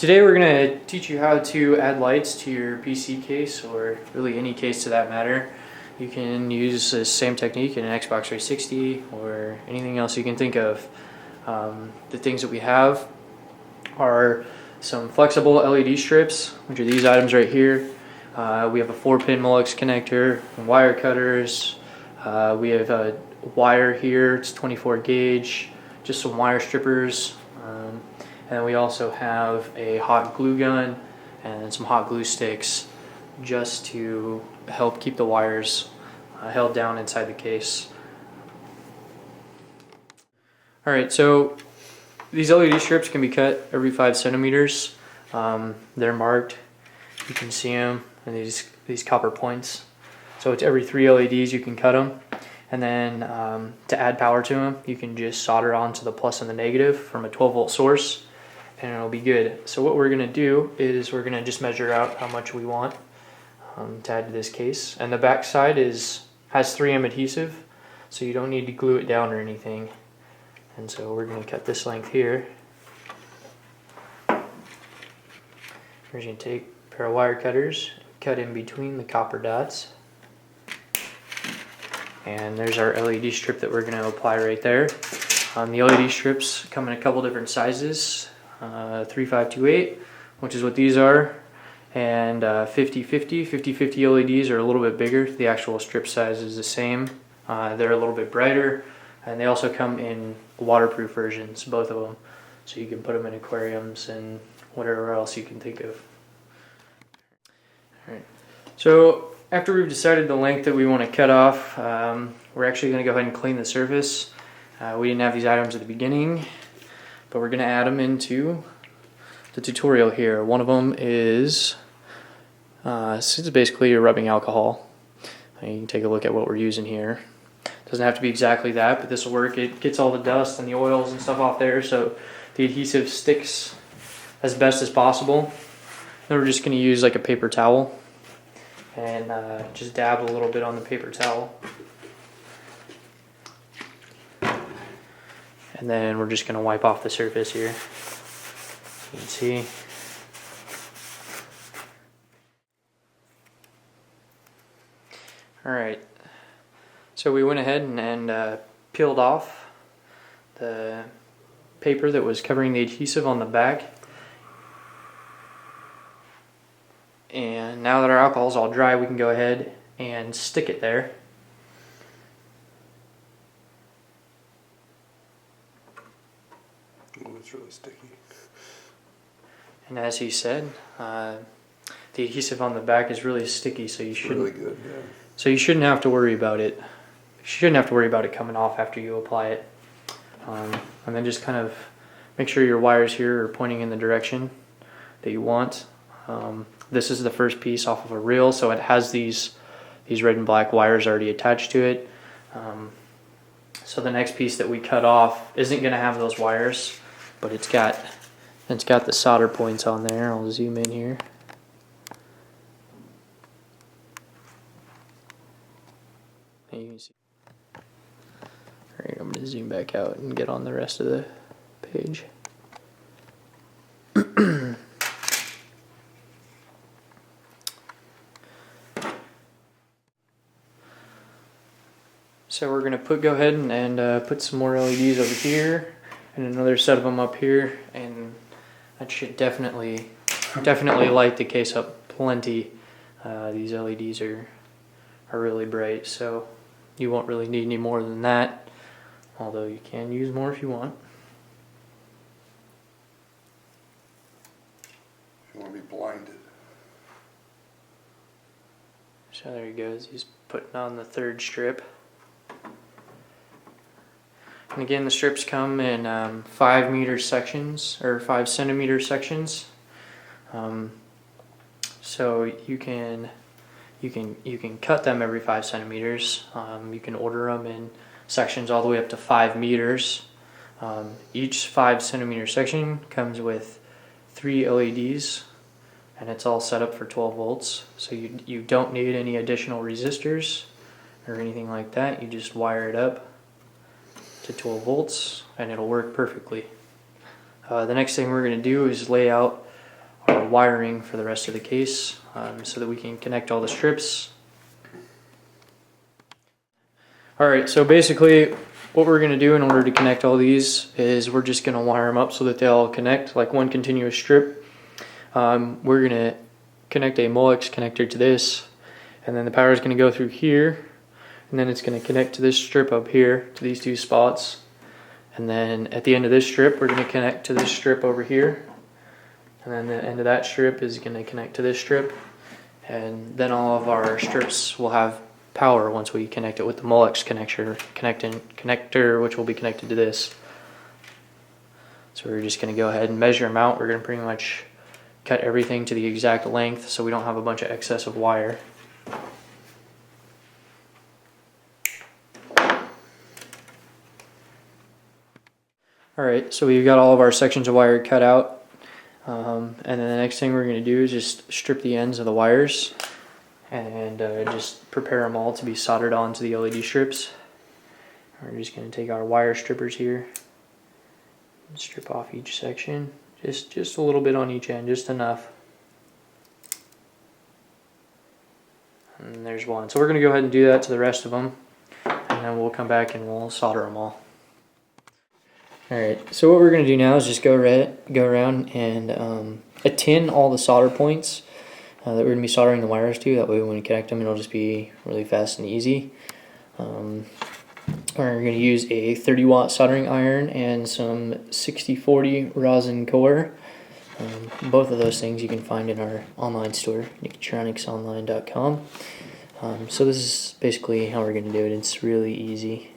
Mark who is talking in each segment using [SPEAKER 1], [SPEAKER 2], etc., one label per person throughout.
[SPEAKER 1] Today we're going to teach you how to add lights to your PC case, or really any case to that matter. You can use the same technique in an Xbox 360 or anything else you can think of. The things that we have are some flexible LED strips, which are these items right here. We have a 4-pin Molex connector, wire cutters. We have a wire here, it's 24 gauge, just some wire strippers. And we also have a hot glue gun and some hot glue sticks just to help keep the wires held down inside the case. Alright, so these LED strips can be cut every 5 centimeters. They're marked. You can see them in these copper points. So it's every 3 LEDs you can cut them. And then to add power to them, you can just solder onto the plus and the negative from a 12-volt source, and it'll be good. So what we're going to do is we're going to just measure out how much we want to add to this case. And the back side has 3M adhesive, so you don't need to glue it down or anything. And so we're going to cut this length here. We're just going to take a pair of wire cutters, cut in between the copper dots. And there's our LED strip that we're going to apply right there. The LED strips come in a couple different sizes, 3528, which is what these are, and 5050. 5050 LEDs are a little bit bigger. The actual strip size is the same. They're a little bit brighter, and they also come in waterproof versions, both of them. So you can put them in aquariums and whatever else you can think of. All right. So after we've decided the length that we want to cut off, we're actually going to go ahead and clean the surface. We didn't have these items at the beginning, but we're going to add them into the tutorial here. One of them is this is basically a rubbing alcohol. You can take a look at what we're using here. Doesn't have to be exactly that, but this will work. It gets all the dust and the oils and stuff off there, so the adhesive sticks as best as possible. Then we're just going to use like a paper towel and just dab a little bit on the paper towel. And then we're just going to wipe off the surface here. You can see. Alright, so we went ahead and peeled off the paper that was covering the adhesive on the back. And now that our alcohol is all dry, we can go ahead and stick it there.
[SPEAKER 2] Oh, it's really sticky.
[SPEAKER 1] And as he said, the adhesive on the back is really sticky, so you shouldn't.
[SPEAKER 2] Really good, yeah.
[SPEAKER 1] So you shouldn't have to worry about it. You shouldn't have to worry about it coming off after you apply it. And then just kind of make sure your wires here are pointing in the direction that you want. This is the first piece off of a reel, so it has these red and black wires already attached to it. So the next piece that we cut off isn't going to have those wires, but it's got the solder points on there. I'll zoom in here. And you can see. Alright, I'm going to zoom back out and get on the rest of the page. So we're going to go ahead and put some more LEDs over here and another set of them up here, and that should definitely light the case up plenty. These LEDs are really bright, so you won't really need any more than that, although you can use more if you want.
[SPEAKER 2] If you want to be blinded.
[SPEAKER 1] So there he goes, he's putting on the third strip. And again, the strips come in 5-meter sections, or 5-centimeter sections. So you can cut them every 5 centimeters. You can order them in sections all the way up to 5 meters. Each 5-centimeter section comes with 3 LEDs, and it's all set up for 12 volts. So you don't need any additional resistors or anything like that. You just wire it up to 12 volts and it'll work perfectly. The next thing we're going to do is lay out wiring for the rest of the case so that we can connect all the strips. Alright, so basically what we're going to do in order to connect all these is we're just going to wire them up so that they all connect like one continuous strip. We're going to connect a Molex connector to this, and then the power is going to go through here, and then it's going to connect to this strip up here, to these two spots. And then at the end of this strip, we're going to connect to this strip over here. And then the end of that strip is going to connect to this strip. And then all of our strips will have power once we connect it with the Molex connector, which will be connected to this. So we're just going to go ahead and measure them out. We're going to pretty much cut everything to the exact length so we don't have a bunch of excess of wire. Alright, so we've got all of our sections of wire cut out, and then the next thing we're going to do is just strip the ends of the wires and just prepare them all to be soldered onto the LED strips. We're just going to take our wire strippers here and strip off each section, just a little bit on each end, just enough. And there's one. So we're going to go ahead and do that to the rest of them, and then we'll come back and we'll solder them all. Alright, so what we're going to do now is just go around and tin all the solder points that we're going to be soldering the wires to. That way when we connect them, it'll just be really fast and easy. We're going to use a 30-watt soldering iron and some 6040 rosin core. Both of those things you can find in our online store, nicotronicsonline.com. So this is basically how we're going to do it. It's really easy.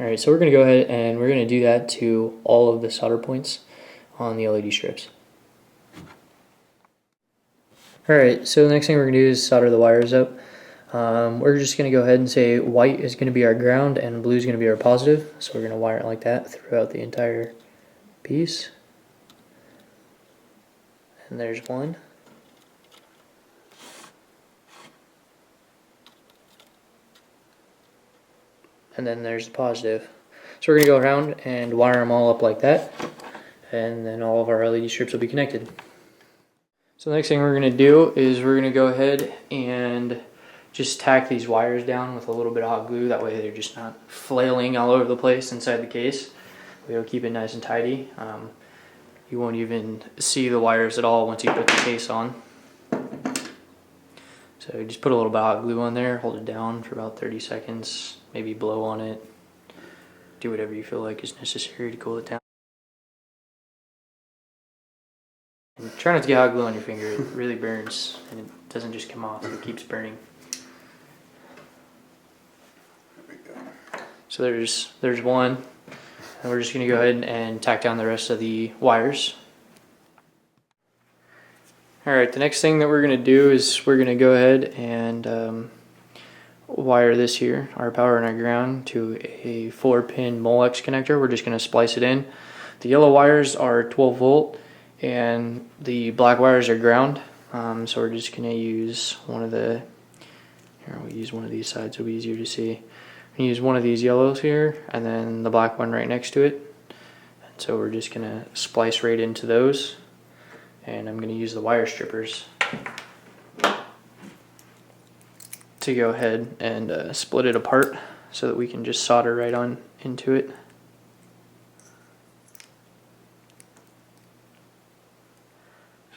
[SPEAKER 1] Alright, so we're going to go ahead and we're going to do that to all of the solder points on the LED strips. Alright, so the next thing we're going to do is solder the wires up. We're just going to go ahead and say white is going to be our ground and blue is going to be our positive. So we're going to wire it like that throughout the entire piece. And there's one. And then there's the positive. So we're going to go around and wire them all up like that, and then all of our LED strips will be connected. So the next thing we're going to do is we're going to go ahead and just tack these wires down with a little bit of hot glue. That way they're just not flailing all over the place inside the case. We'll keep it nice and tidy. You won't even see the wires at all once you put the case on. So just put a little bit of hot glue on there, hold it down for about 30 seconds, maybe blow on it. Do whatever you feel like is necessary to cool it down. And try not to get hot glue on your finger, it really burns and it doesn't just come off, it keeps burning. So there's one, and we're just going to go ahead and tack down the rest of the wires. Alright, the next thing that we're going to do is we're going to go ahead and wire this here, our power and our ground, to a 4-pin Molex connector. We're just going to splice it in. The yellow wires are 12 volt and the black wires are ground. So we're just going to use one of the, here we'll use one of these sides, it'll be easier to see. Use one of these yellows here and then the black one right next to it. And so we're just going to splice right into those. And I'm going to use the wire strippers to go ahead and split it apart so that we can just solder right on into it.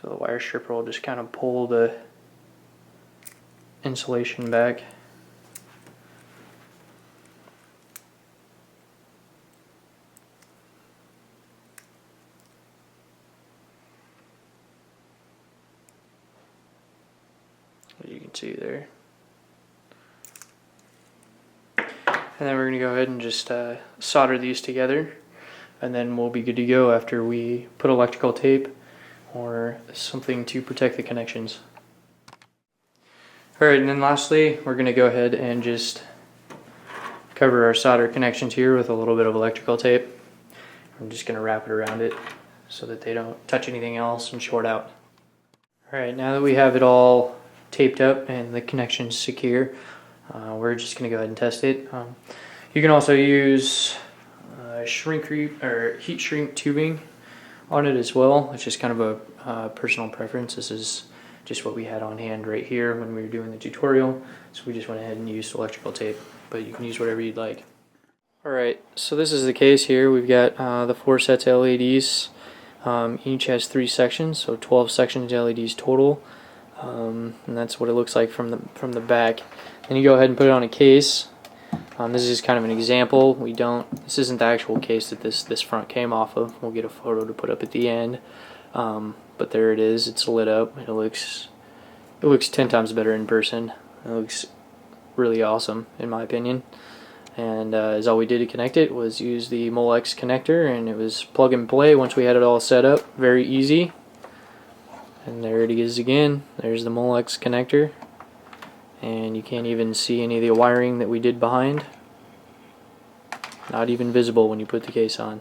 [SPEAKER 1] So the wire stripper will just kind of pull the insulation back. As you can see there. And then we're going to go ahead and just solder these together, and then we'll be good to go after we put electrical tape or something to protect the connections. Alright, and then lastly we're going to go ahead and just cover our solder connections here with a little bit of electrical tape. I'm just going to wrap it around it so that they don't touch anything else and short out. Alright, now that we have it all taped up and the connections secure, we're just going to go ahead and test it. You can also use heat shrink tubing on it as well. It's just kind of a personal preference. This is just what we had on hand right here when we were doing the tutorial, so we just went ahead and used electrical tape, but you can use whatever you'd like. Alright, so this is the case here. We've got the 4 sets of LEDs. Each has 3 sections, so 12 sections of LEDs total, and that's what it looks like from the back. Then you go ahead and put it on a case. This is just kind of an example. This isn't the actual case that this front came off of. We'll get a photo to put up at the end. But there it is. It's lit up. It looks 10 times better in person. It looks really awesome in my opinion. And as all we did to connect it was use the Molex connector, and it was plug and play once we had it all set up. Very easy. And there it is again. There's the Molex connector. And you can't even see any of the wiring that we did behind. Not even visible when you put the case on.